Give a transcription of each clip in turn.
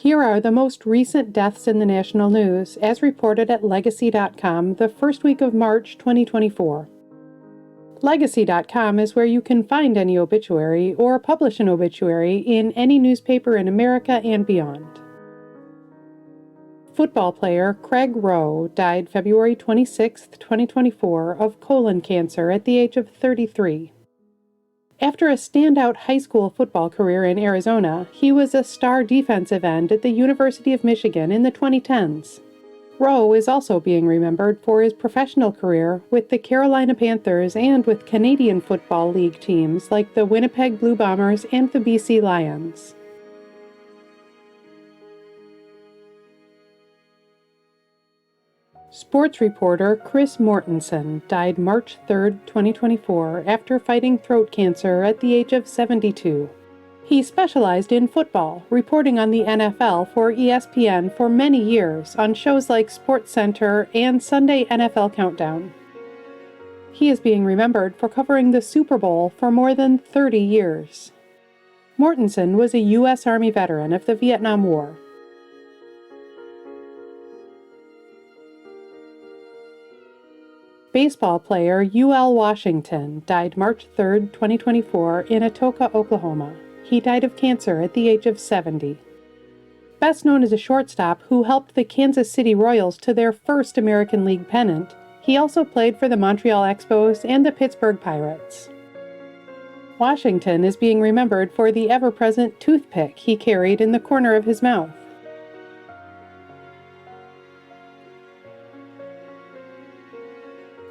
Here are the most recent deaths in the national news, as reported at Legacy.com the first week of March 2024. Legacy.com is where you can find any obituary or publish an obituary in any newspaper in America and beyond. Football player Craig Roh died February 26, 2024, of colon cancer at the age of 33. After a standout high school football career in Arizona, he was a star defensive end at the University of Michigan in the 2010s. Roh is also being remembered for his professional career with the Carolina Panthers and with Canadian Football League teams like the Winnipeg Blue Bombers and the BC Lions. Sports reporter Chris Mortensen died March 3, 2024, after fighting throat cancer at the age of 72. He specialized in football, reporting on the NFL for ESPN for many years on shows like SportsCenter and Sunday NFL Countdown. He is being remembered for covering the Super Bowl for more than 30 years. Mortensen was a U.S. Army veteran of the Vietnam War. Baseball player U.L. Washington died March 3, 2024, in Atoka, Oklahoma. He died of cancer at the age of 70. Best known as a shortstop who helped the Kansas City Royals to their first American League pennant, he also played for the Montreal Expos and the Pittsburgh Pirates. Washington is being remembered for the ever-present toothpick he carried in the corner of his mouth.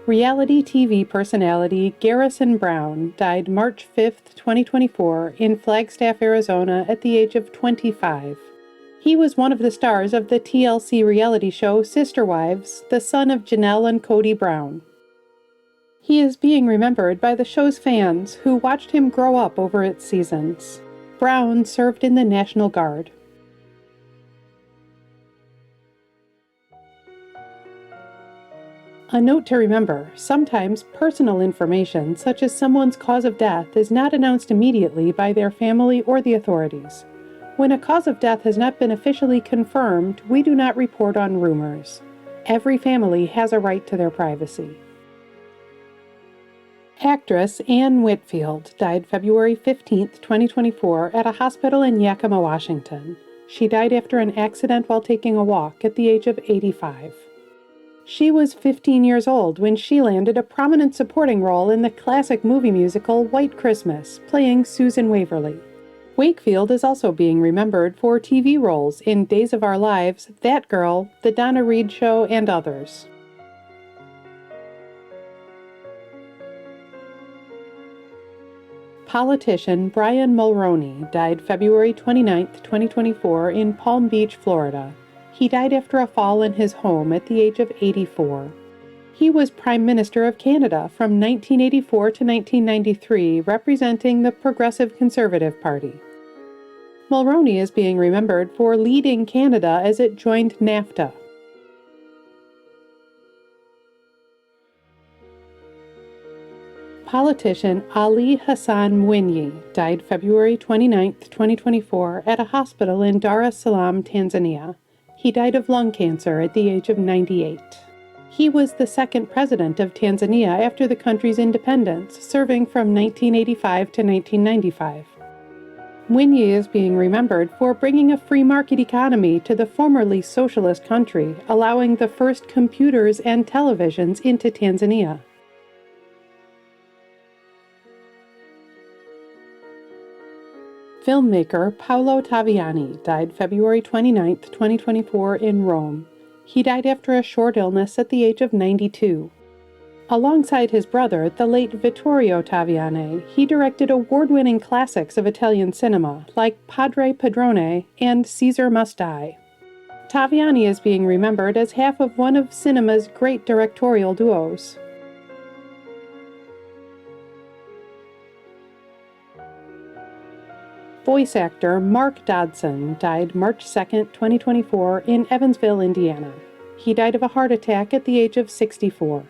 Reality TV personality Garrison Brown died March 5, 2024, in Flagstaff, Arizona, at the age of 25. He was one of the stars of the TLC reality show Sister Wives, the son of Janelle and Cody Brown. He is being remembered by the show's fans who watched him grow up over its seasons. Brown served in the National Guard. A note to remember, sometimes personal information, such as someone's cause of death, is not announced immediately by their family or the authorities. When a cause of death has not been officially confirmed, we do not report on rumors. Every family has a right to their privacy. Actress Anne Whitfield died February 15, 2024, at a hospital in Yakima, Washington. She died after an accident while taking a walk at the age of 85. She was 15 years old when she landed a prominent supporting role in the classic movie musical White Christmas, playing Susan Waverly. Wakefield is also being remembered for TV roles in Days of Our Lives, That Girl, The Donna Reed Show, and others. Politician Brian Mulroney died February 29, 2024, in Palm Beach, Florida. He died after a fall in his home at the age of 84. He was Prime Minister of Canada from 1984 to 1993, representing the Progressive Conservative Party. Mulroney is being remembered for leading Canada as it joined NAFTA. Politician Ali Hassan Mwinyi died February 29, 2024, at a hospital in Dar es Salaam, Tanzania. He died of lung cancer at the age of 98. He was the second president of Tanzania after the country's independence, serving from 1985 to 1995. Mwinyi is being remembered for bringing a free market economy to the formerly socialist country, allowing the first computers and televisions into Tanzania. Filmmaker Paulo Taviani died February 29, 2024, in Rome. He died after a short illness at the age of 92. Alongside his brother, the late Vittorio Taviani, he directed award-winning classics of Italian cinema like Padre Padrone and Caesar Must Die. Taviani is being remembered as half of one of cinema's great directorial duos. Voice actor Mark Dodson died March 2, 2024, in Evansville, Indiana. He died of a heart attack at the age of 64.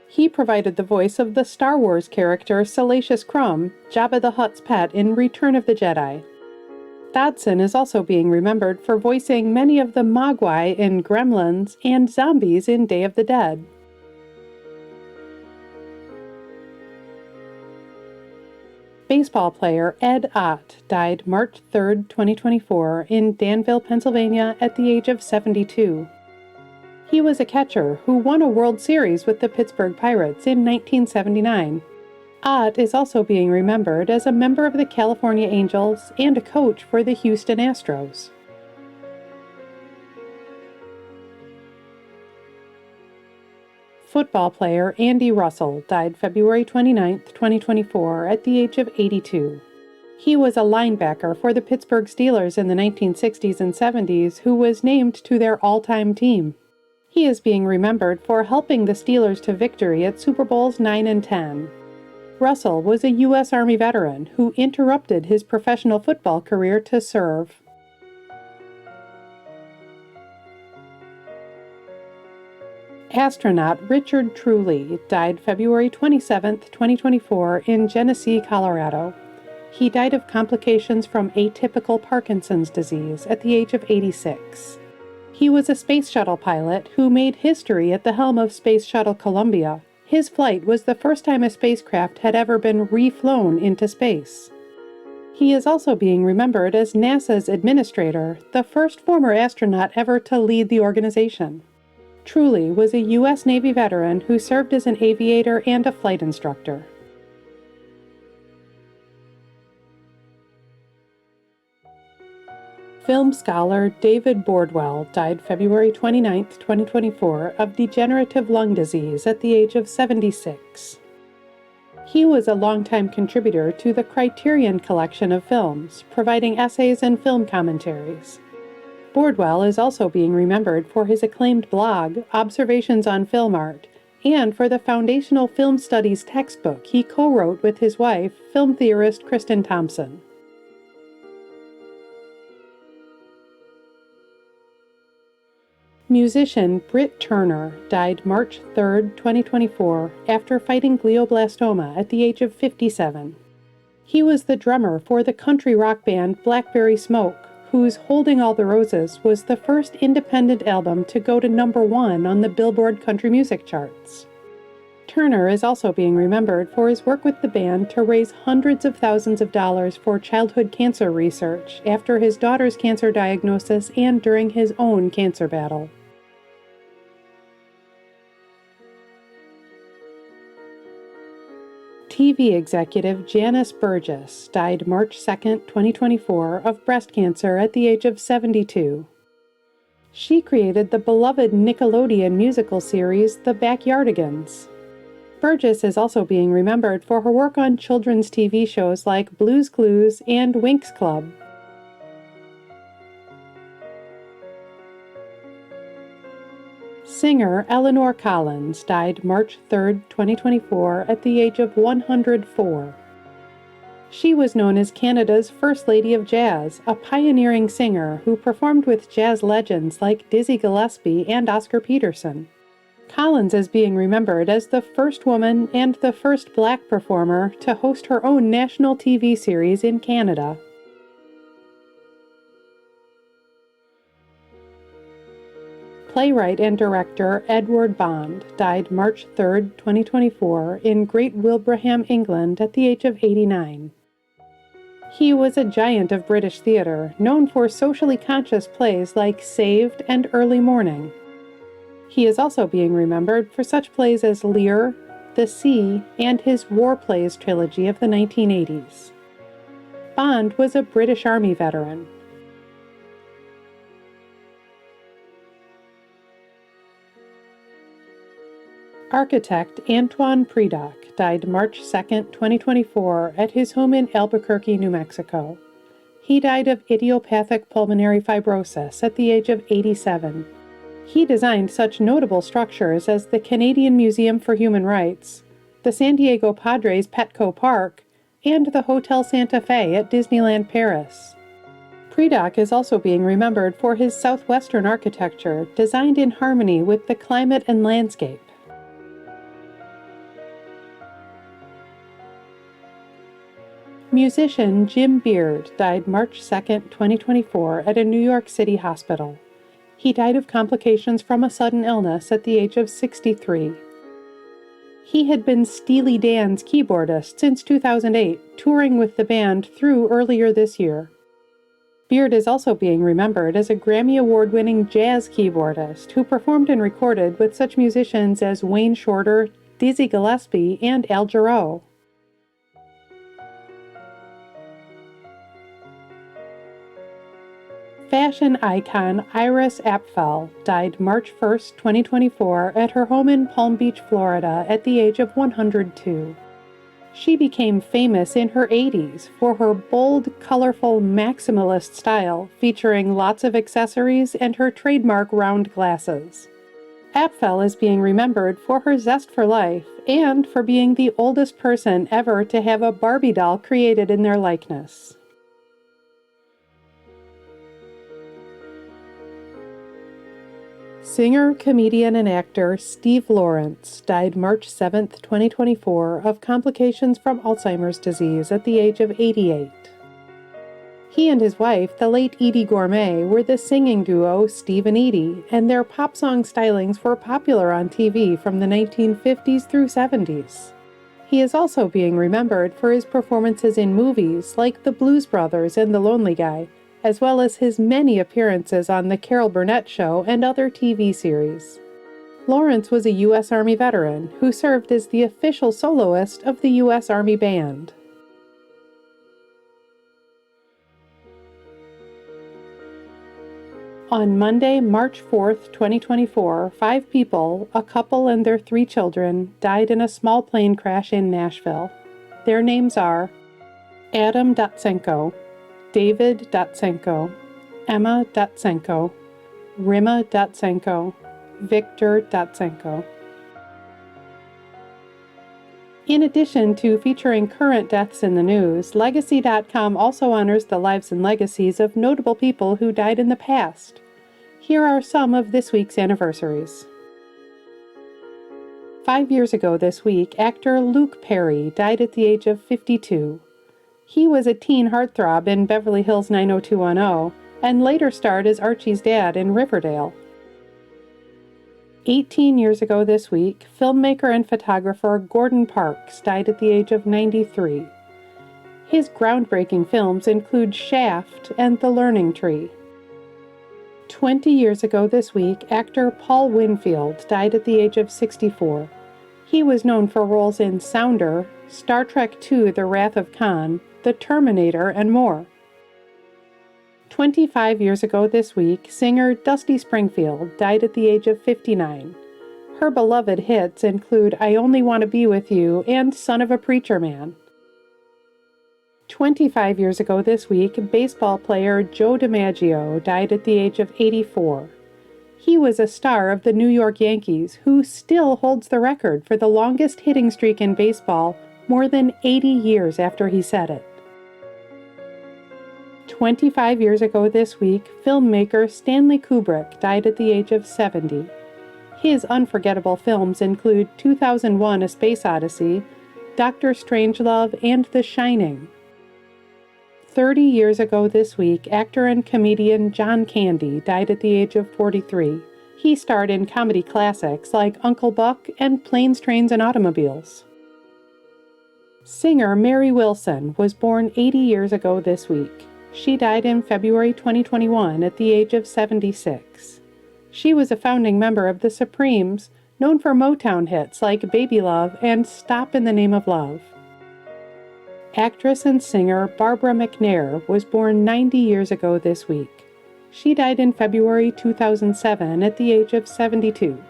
He provided the voice of the Star Wars character Salacious Crumb, Jabba the Hutt's pet in Return of the Jedi. Dodson is also being remembered for voicing many of the Mogwai in Gremlins and zombies in Day of the Dead. Baseball player Ed Ott died March 3, 2024, in Danville, Pennsylvania, at the age of 72. He was a catcher who won a World Series with the Pittsburgh Pirates in 1979. Ott is also being remembered as a member of the California Angels and a coach for the Houston Astros. Football player Andy Russell died February 29, 2024, at the age of 82. He was a linebacker for the Pittsburgh Steelers in the 1960s and 70s who was named to their all-time team. He is being remembered for helping the Steelers to victory at Super Bowls 9 and 10. Russell was a U.S. Army veteran who interrupted his professional football career to serve. Astronaut Richard Truly died February 27, 2024, in Genesee, Colorado. He died of complications from atypical Parkinson's disease at the age of 86. He was a space shuttle pilot who made history at the helm of Space Shuttle Columbia. His flight was the first time a spacecraft had ever been reflown into space. He is also being remembered as NASA's administrator, the first former astronaut ever to lead the organization. Truly was a U.S. Navy veteran who served as an aviator and a flight instructor. Film scholar David Bordwell died February 29, 2024, of degenerative lung disease at the age of 76. He was a longtime contributor to the Criterion Collection of films, providing essays and film commentaries. Bordwell is also being remembered for his acclaimed blog, Observations on Film Art, and for the foundational film studies textbook he co-wrote with his wife, film theorist Kristen Thompson. Musician Brit Turner died March 3, 2024, after fighting glioblastoma at the age of 57. He was the drummer for the country rock band Blackberry Smoke, whose Holding All the Roses was the first independent album to go to #1 on the Billboard country music charts. Turner is also being remembered for his work with the band to raise hundreds of thousands of dollars for childhood cancer research after his daughter's cancer diagnosis and during his own cancer battle. TV executive Janice Burgess died March 2, 2024, of breast cancer at the age of 72. She created the beloved Nickelodeon musical series The Backyardigans. Burgess is also being remembered for her work on children's TV shows like Blue's Clues and Winx Club. Singer Eleanor Collins died March 3, 2024, at the age of 104. She was known as Canada's First Lady of Jazz, a pioneering singer who performed with jazz legends like Dizzy Gillespie and Oscar Peterson. Collins is being remembered as the first woman and the first Black performer to host her own national TV series in Canada. Playwright and director Edward Bond died March 3, 2024, in Great Wilbraham, England, at the age of 89. He was a giant of British theatre, known for socially conscious plays like Saved and Early Morning. He is also being remembered for such plays as Lear, The Sea, and his War Plays trilogy of the 1980s. Bond was a British Army veteran. Architect Antoine Predock died March 2, 2024, at his home in Albuquerque, New Mexico. He died of idiopathic pulmonary fibrosis at the age of 87. He designed such notable structures as the Canadian Museum for Human Rights, the San Diego Padres Petco Park, and the Hotel Santa Fe at Disneyland Paris. Predock is also being remembered for his southwestern architecture, designed in harmony with the climate and landscape. Musician Jim Beard died March 2, 2024, at a New York City hospital. He died of complications from a sudden illness at the age of 63. He had been Steely Dan's keyboardist since 2008, touring with the band through earlier this year. Beard is also being remembered as a Grammy Award-winning jazz keyboardist who performed and recorded with such musicians as Wayne Shorter, Dizzy Gillespie, and Al Jarreau. Fashion icon Iris Apfel died March 1, 2024, at her home in Palm Beach, Florida, at the age of 102. She became famous in her 80s for her bold, colorful, maximalist style, featuring lots of accessories and her trademark round glasses. Apfel is being remembered for her zest for life and for being the oldest person ever to have a Barbie doll created in their likeness. Singer, comedian, and actor Steve Lawrence died March 7, 2024, of complications from Alzheimer's disease at the age of 88. He and his wife, the late Eydie Gourmet, were the singing duo Steve and Eydie, and their pop song stylings were popular on TV from the 1950s through 70s. He is also being remembered for his performances in movies like The Blues Brothers and The Lonely Guy, as well as his many appearances on The Carol Burnett Show and other TV series. Lawrence was a U.S. Army veteran who served as the official soloist of the U.S. Army Band. On Monday, March 4, 2024, 5 people, a couple and their 3 children, died in a small plane crash in Nashville. Their names are Adam Dotsenko, David Dotsenko, Emma Dotsenko, Rima Dotsenko, Victor Dotsenko. In addition to featuring current deaths in the news, Legacy.com also honors the lives and legacies of notable people who died in the past. Here are some of this week's anniversaries. 5 years ago this week, actor Luke Perry died at the age of 52. He was a teen heartthrob in Beverly Hills 90210 and later starred as Archie's dad in Riverdale. 18 years ago this week, filmmaker and photographer Gordon Parks died at the age of 93. His groundbreaking films include Shaft and The Learning Tree. 20 years ago this week, actor Paul Winfield died at the age of 64. He was known for roles in Sounder, Star Trek II: The Wrath of Khan, The Terminator, and more. 25 years ago this week, singer Dusty Springfield died at the age of 59. Her beloved hits include I Only Want to Be With You and Son of a Preacher Man. 25 years ago this week, baseball player Joe DiMaggio died at the age of 84. He was a star of the New York Yankees, who still holds the record for the longest hitting streak in baseball, more than 80 years after he set it. 25 years ago this week, filmmaker Stanley Kubrick died at the age of 70. His unforgettable films include 2001: A Space Odyssey, Dr. Strangelove, and The Shining. 30 years ago this week, actor and comedian John Candy died at the age of 43. He starred in comedy classics like Uncle Buck and Planes, Trains, and Automobiles. Singer Mary Wilson was born 80 years ago this week. She died in February 2021 at the age of 76. She was a founding member of the Supremes, known for Motown hits like Baby Love and Stop in the Name of Love. Actress and singer Barbara McNair was born 90 years ago this week. She died in February 2007 at the age of 72.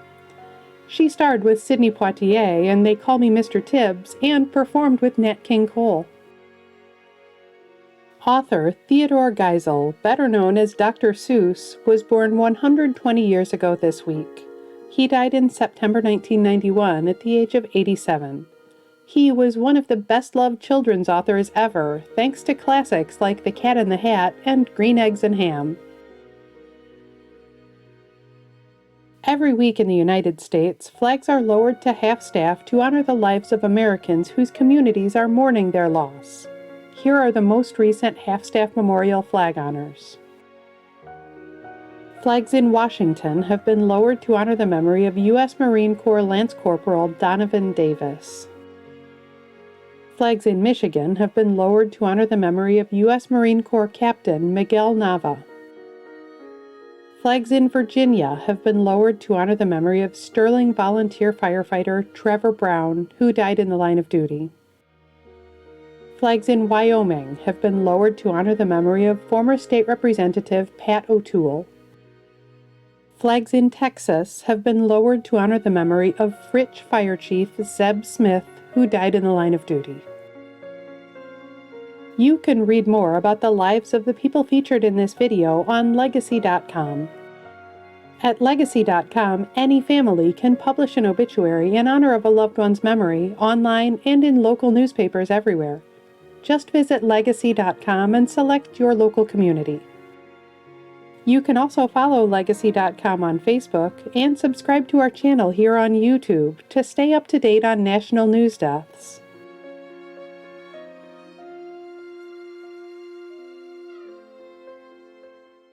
She starred with Sidney Poitier in They Call Me Mr. Tibbs and performed with Nat King Cole. Author Theodore Geisel, better known as Dr. Seuss, was born 120 years ago this week. He died in September 1991 at the age of 87. He was one of the best-loved children's authors ever, thanks to classics like The Cat in the Hat and Green Eggs and Ham. Every week in the United States, flags are lowered to half-staff to honor the lives of Americans whose communities are mourning their loss. Here are the most recent half-staff memorial flag honors. Flags in Washington have been lowered to honor the memory of U.S. Marine Corps Lance Corporal Donovan Davis. Flags in Michigan have been lowered to honor the memory of U.S. Marine Corps Captain Miguel Nava. Flags in Virginia have been lowered to honor the memory of Sterling volunteer firefighter Trevor Brown, who died in the line of duty. Flags in Wyoming have been lowered to honor the memory of former State Representative Pat O'Toole. Flags in Texas have been lowered to honor the memory of Fritch Fire Chief Zeb Smith, who died in the line of duty. You can read more about the lives of the people featured in this video on Legacy.com. At Legacy.com, any family can publish an obituary in honor of a loved one's memory online and in local newspapers everywhere. Just visit Legacy.com and select your local community. You can also follow Legacy.com on Facebook and subscribe to our channel here on YouTube to stay up to date on national news deaths.